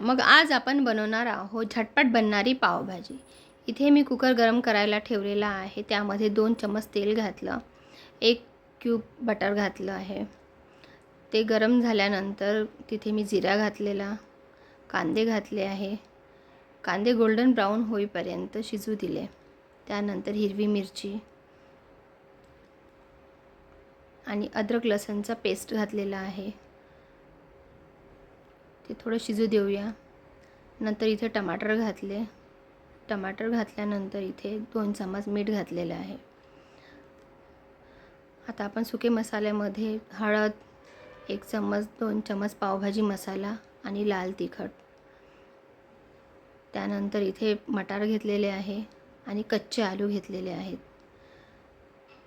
मग आज आपण बनवणार आहोत झटपट बनणारी पावभाजी। इथे मी कुकर गरम करायला ठेवलेला आहे। त्यामध्ये 2 चमच तेल घातलं, 1 क्यूब बटर घातलं आहे। ते गरम झाल्यानंतर तिथे मी जिरा घातलेला, कांदे घातले आहे। कांदे गोल्डन ब्राउन होईपर्यंत शिजू दिले। त्यानंतर हिरवी मिरची आणि अद्रक लसूणचा पेस्ट घातलेला आहे। ते थोडं शिजू देऊया। नंतर इथे टमाटर घातले। टमाटर घातल्यानंतर इथे 2 चमच मीठ घातलेले आहे। आता आपण सुके मसाल्यामध्ये हळद 1 चमच, 2 चमच पावभाजी मसाला आणि लाल तिखट। त्यानंतर इथे मटार घेतलेले आहे आणि कच्चे आलू घेतलेले आहेत।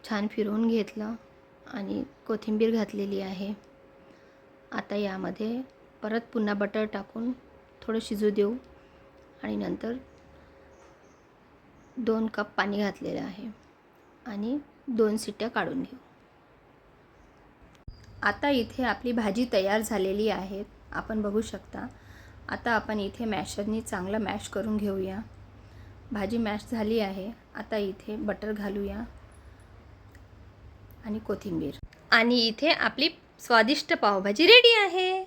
छान फिरवून घेतलं आणि कोथिंबीर घातलेली आहे। आता यामध्ये परत पुन्हा बटर टाकून थोडं शिजू देऊ आणि नंतर 2 कप पाणी घातलेलं आहे आणि 2 शिट्ट्या काढून घेऊ। आता इथे आपली भाजी तयार झालेली आहे, आपण बघू शकता। आता आपण इथे मॅशरनी चांगलं मॅश करून घेऊया। भाजी मॅश झाली आहे। आता इथे बटर घालूया आणि कोथिंबीर, आणि इथे आपली स्वादिष्ट पावभाजी रेडी आहे।